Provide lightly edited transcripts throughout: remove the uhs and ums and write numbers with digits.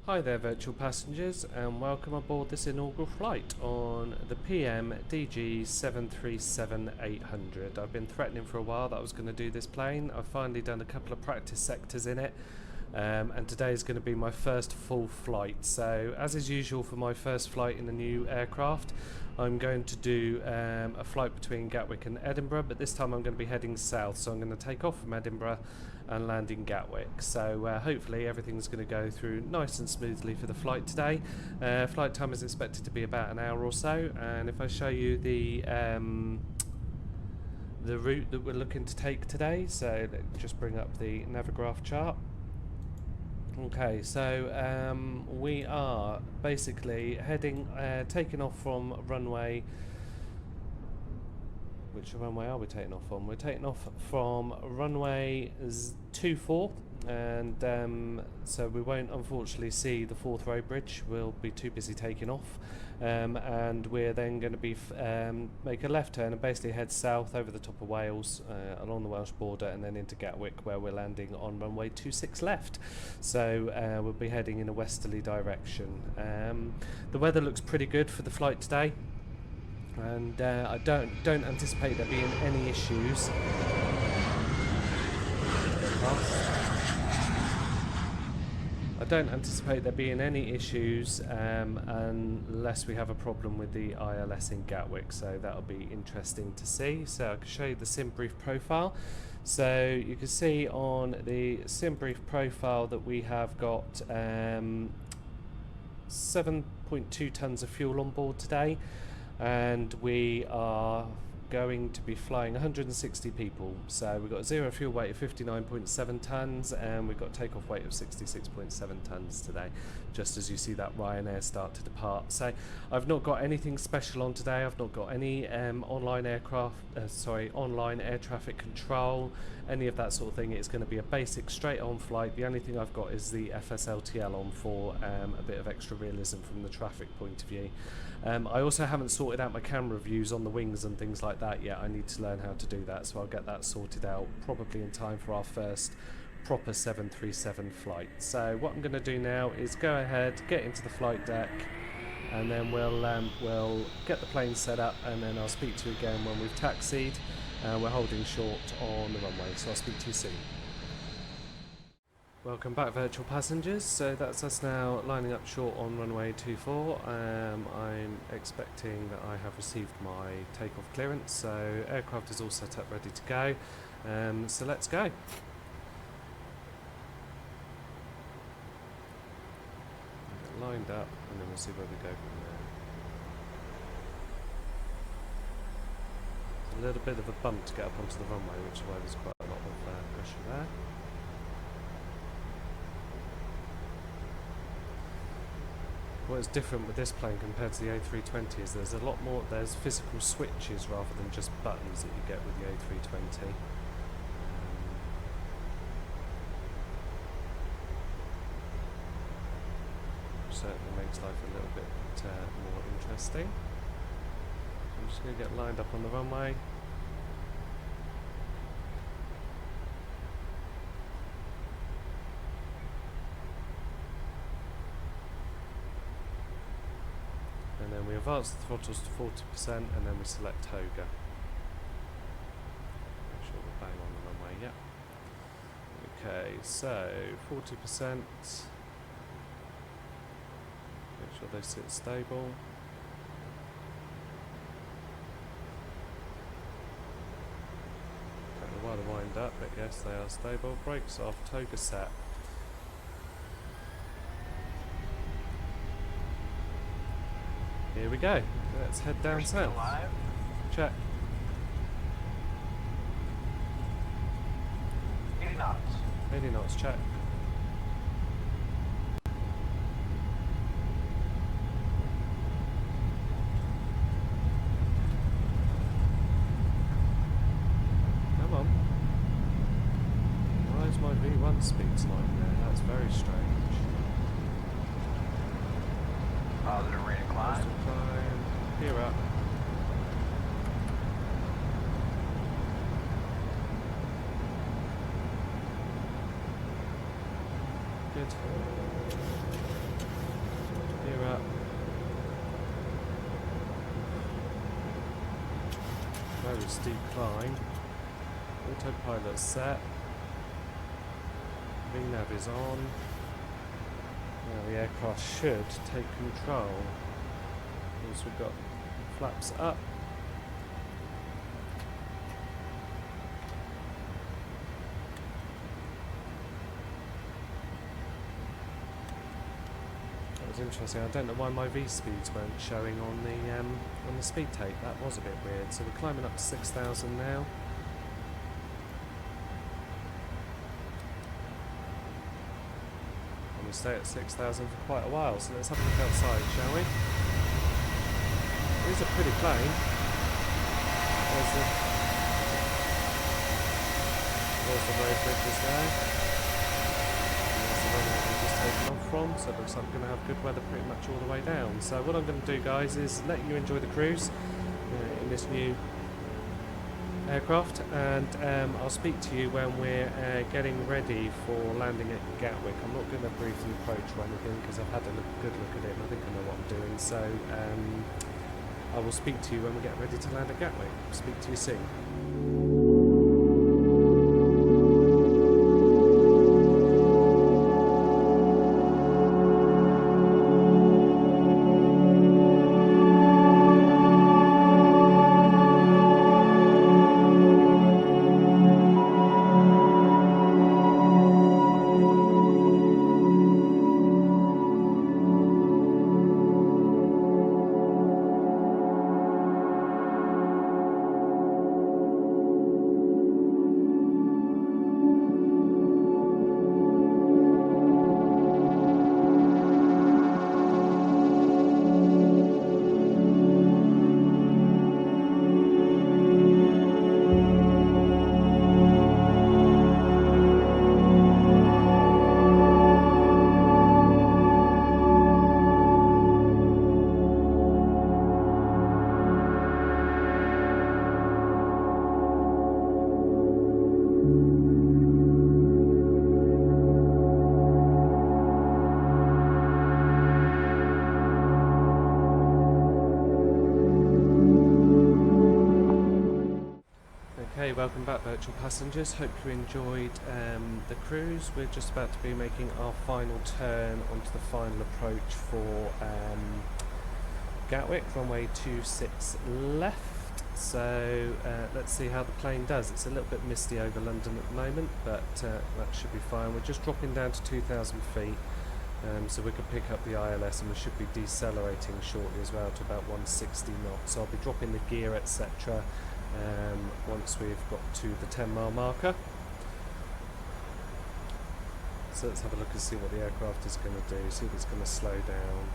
Hi there virtual passengers and welcome aboard this inaugural flight on the PMDG 737-800. I've been threatening for a while that I was going to do this plane. I've finally done a couple of practice sectors in it and today is going to be my first full flight. So as is usual for my first flight in a new aircraft, I'm going to do a flight between Gatwick and Edinburgh, but this time I'm going to be heading south, so I'm going to take off from Edinburgh and land in Gatwick. So hopefully everything's going to go through nice and smoothly for the flight today. Flight time is expected to be about an hour or so, and if I show you the route that we're looking to take today, so let's just bring up the Navigraph chart. Okay, so we are basically heading, taking off from runway. Which runway are we taking off from? We're taking off from runway 24, and so we won't unfortunately see the Forth Road Bridge. We'll be too busy taking off, and we're then going to be make a left turn and basically head south over the top of Wales, along the Welsh border, and then into Gatwick, where we're landing on runway 26 left. So we'll be heading in a westerly direction. The weather looks pretty good for the flight today. And I don't anticipate there being any issues. I don't anticipate there being any issues unless we have a problem with the ILS in Gatwick, so that'll be interesting to see. So I can show you the sim brief profile. So you can see on the sim brief profile that we have got 7.2 tons of fuel on board today. And we are going to be flying 160 people. So we've got zero fuel weight of 59.7 tons, and we've got takeoff weight of 66.7 tons today, just as you see that Ryanair start to depart. So I've not got anything special on today. I've not got any online air traffic control, any of that sort of thing. It's going to be a basic straight on flight. The only thing I've got is the FSLTL on for a bit of extra realism from the traffic point of view. I also haven't sorted out my camera views on the wings and things like that yet. I need to learn how to do that, so I'll get that sorted out probably in time for our first proper 737 flight. So what I'm going to do now is go ahead, get into the flight deck, and then we'll get the plane set up, and then I'll speak to you again when we've taxied and we're holding short on the runway. So I'll speak to you soon. Welcome back virtual passengers. So that's us now lining up short on runway 24. I'm expecting that I have received my takeoff clearance, so aircraft is all set up ready to go. So let's go. Get lined up and then we'll see where we go from there. It's a little bit of a bump to get up onto the runway, which is why there's quite a lot of pressure there. What's different with this plane compared to the A320 is there's a lot more, there's physical switches rather than just buttons that you get with the A320. Certainly makes life a little bit more interesting. I'm just going to get lined up on the runway. And then we advance the throttles to 40% and then we select Toga. Make sure we're bang on the runway, yeah. Okay, so 40%. Make sure they sit stable. Don't know why they wind up, but yes, they are stable. Brakes off, Toga set. Here we go. Let's head down south. Check. 80 knots. 80 knots, check. Come on. Why is my V1 speeds like that? That's very strange. Positive rate of climb. Here up. Good. pretty steep climb. Autopilot set. VNav is on. Now the aircraft should take control. Once we've got flaps up. That was interesting. I don't know why my V speeds weren't showing on the speed tape. That was a bit weird. So we're climbing up to 6,000 now. We stay at 6,000 for quite a while, so let's have a look outside, shall we? It is a pretty plane. There's the road bridges there. And there's the runway we've just taken off from, so it looks like we're going to have good weather pretty much all the way down. So what I'm going to do, guys, is let you enjoy the cruise in this new aircraft, and I'll speak to you when we're getting ready for landing at Gatwick. I'm not going to briefly approach or anything because I've had a good look at it and I think I know what I'm doing, so I will speak to you when we get ready to land at Gatwick. Speak to you soon. Okay, welcome back, virtual passengers. Hope you enjoyed the cruise. We're just about to be making our final turn onto the final approach for Gatwick, runway 26 left. So let's see how the plane does. It's a little bit misty over London at the moment, but that should be fine. We're just dropping down to 2,000 feet, so we can pick up the ILS, and we should be decelerating shortly as well to about 160 knots. So I'll be dropping the gear, etc. Once we've got to the 10-mile marker. So let's have a look and see what the aircraft is going to do, see if it's going to slow down.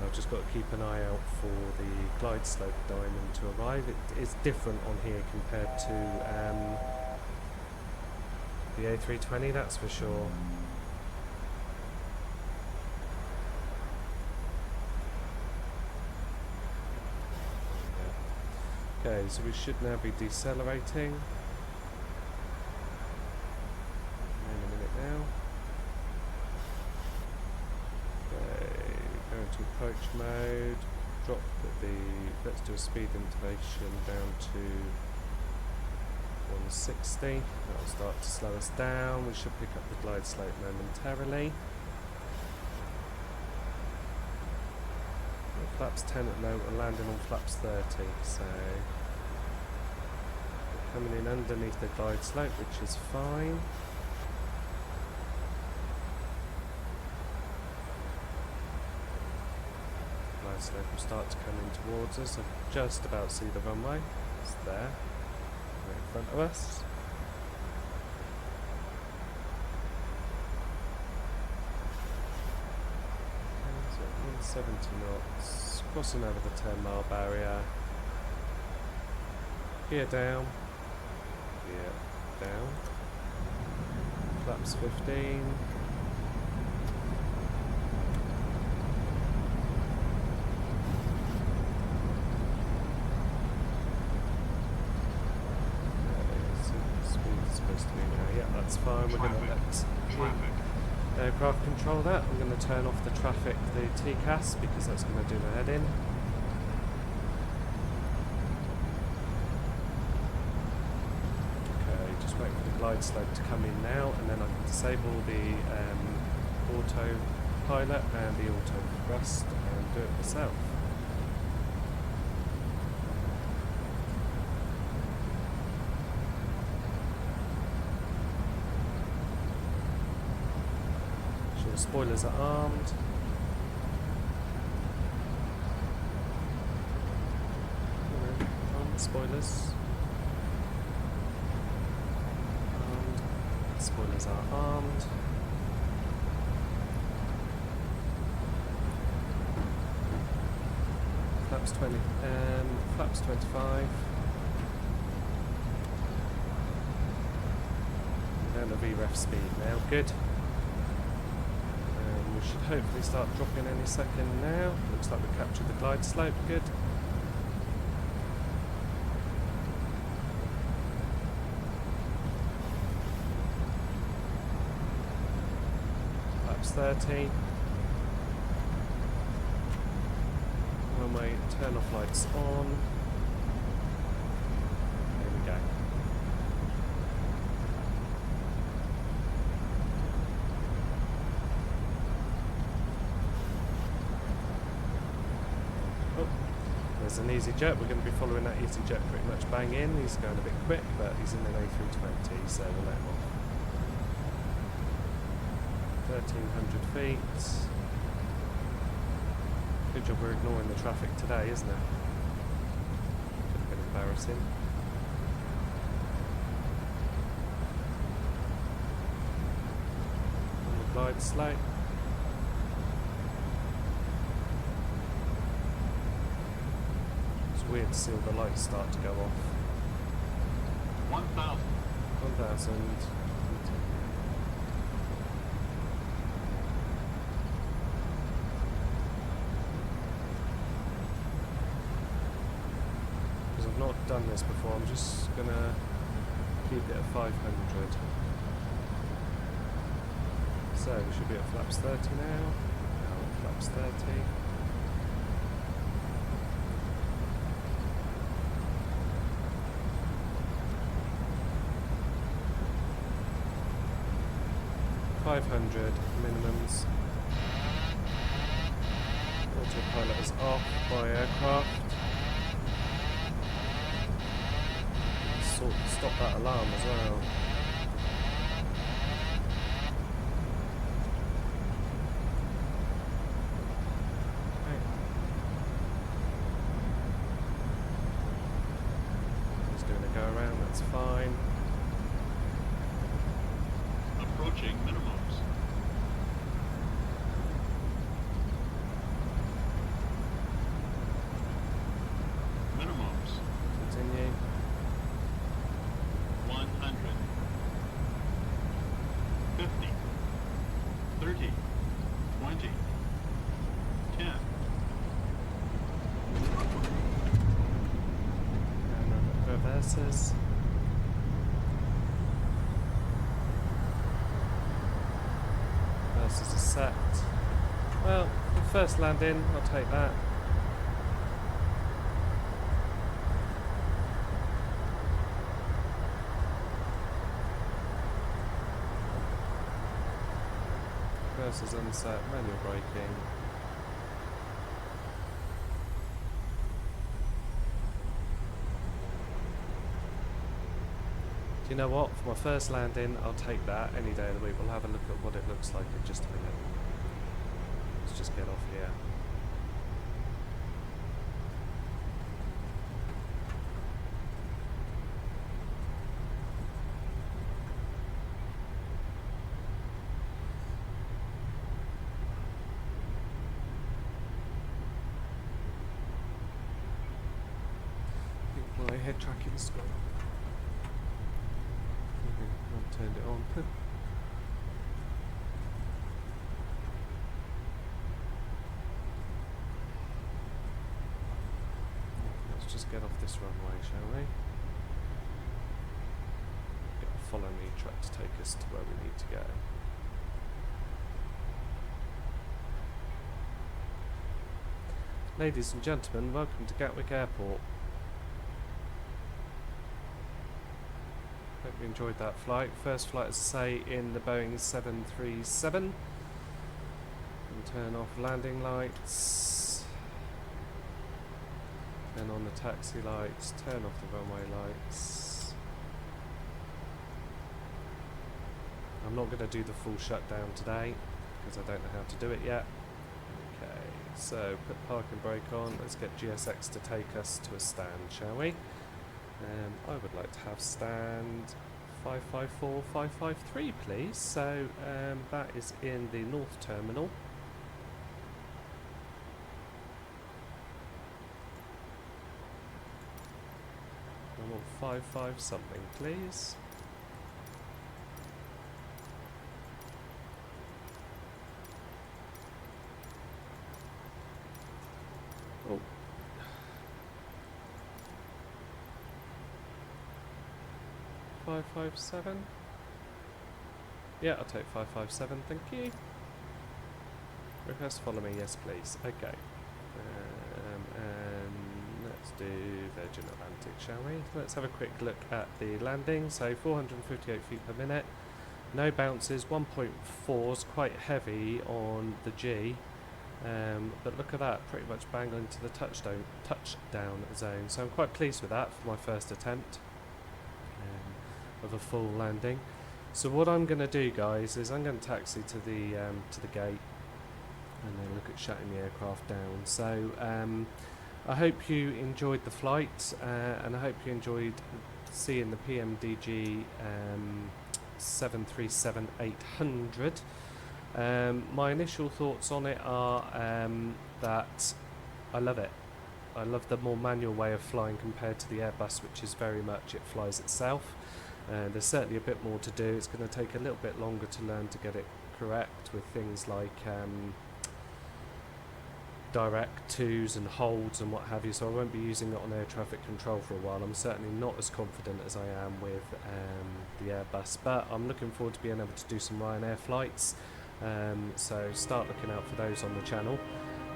I've just got to keep an eye out for the glide slope diamond to arrive. It is different on here compared to the A320, that's for sure. Okay, so we should now be decelerating. In a minute now. Okay, go into approach mode. Drop let's do a speed integration down to 160. That'll start to slow us down. We should pick up the glide slope momentarily. Flaps 10 at low, we're landing on flaps 30, so we're coming in underneath the glide slope, which is fine. Glide slope will start to come in towards us. I can just about see the runway. It's there, right in front of us. So 170 knots, crossing over the 10-mile barrier. Gear down. Gear down. Flaps 15. That's fine, we're going to let the aircraft control that. I'm going to turn off the traffic, the TCAS, because that's going to do the head-in. glide slope to come in now, and then I can disable the autopilot and the auto thrust and do it myself. Sure, spoilers are armed. Spoilers. Spoilers are armed. Flaps 20. Flaps 25. Down to VREF speed now. Good. We should hopefully start dropping any second now. Looks like we captured the glide slope. Good. Flaps 30. Runway turn off lights on. There we go. Oh, there's an EasyJet. We're going to be following that EasyJet pretty much bang in. He's going a bit quick, but he's in an A320, so we'll let him off. 1,300 feet. Good job we're ignoring the traffic today, isn't it? Could have been embarrassing. On the glide slope. It's weird to see all the lights start to go off. 1,000. 1,000. I've not done this before, I'm just gonna keep it at 500. So we should be at flaps 30 now. Now at flaps 30. $500 minimums. Autopilot is off by aircraft. Stop that alarm as well. Okay. Just doing a go around, that's fine. Approaching minimums. Minimums. Continue. 100. 50. 30. 20. 10. And reverses. Reverses are set. Well, the first landing, I'll take that. Reverses unset, manual braking. Do you know what? For my first landing, I'll take that any day of the week. We'll have a look at what it looks like in just a minute. Let's just get off here. My head tracking's gone. Okay, I've turned it on. Let's just get off this runway, shall we? Get a follow me truck to take us to where we need to go. Ladies and gentlemen, welcome to Gatwick Airport. Hope you enjoyed that flight. First flight, as I say, in the Boeing 737. And turn off landing lights. Turn on the taxi lights. Turn off the runway lights. I'm not going to do the full shutdown today because I don't know how to do it yet. Okay, so put parking brake on. Let's get GSX to take us to a stand, shall we? I would like to have stand 554, 553, please. So that is in the North Terminal. I want 55 something, please. Oh. 557. Yeah, I'll take 557, thank you. Request follow me, yes please. Okay. And let's do Virgin Atlantic, shall we? Let's have a quick look at the landing. So 458 feet per minute. No bounces, 1.4 is quite heavy on the G. But look at that, pretty much bang into the touchdown zone. So I'm quite pleased with that for my first attempt of a full landing. So what I'm going to do, guys, is I'm going to taxi to the gate and then look at shutting the aircraft down. So I hope you enjoyed the flight, and I hope you enjoyed seeing the PMDG 737-800. My initial thoughts on it are that I love it. I love the more manual way of flying compared to the Airbus, which is very much it flies itself. There's certainly a bit more to do. It's going to take a little bit longer to learn to get it correct with things like direct twos and holds and what have you, so I won't be using it on air traffic control for a while. I'm certainly not as confident as I am with the Airbus, but I'm looking forward to being able to do some Ryanair flights, so start looking out for those on the channel.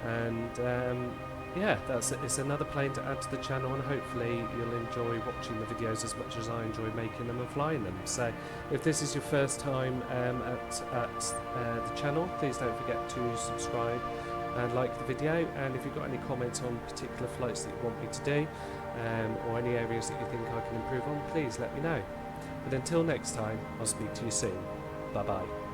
And yeah, it's another plane to add to the channel, and hopefully you'll enjoy watching the videos as much as I enjoy making them and flying them. So if this is your first time at the channel, please don't forget to subscribe and like the video, and if you've got any comments on particular flights that you want me to do, or any areas that you think I can improve on, please let me know. But until next time, I'll speak to you soon. Bye bye.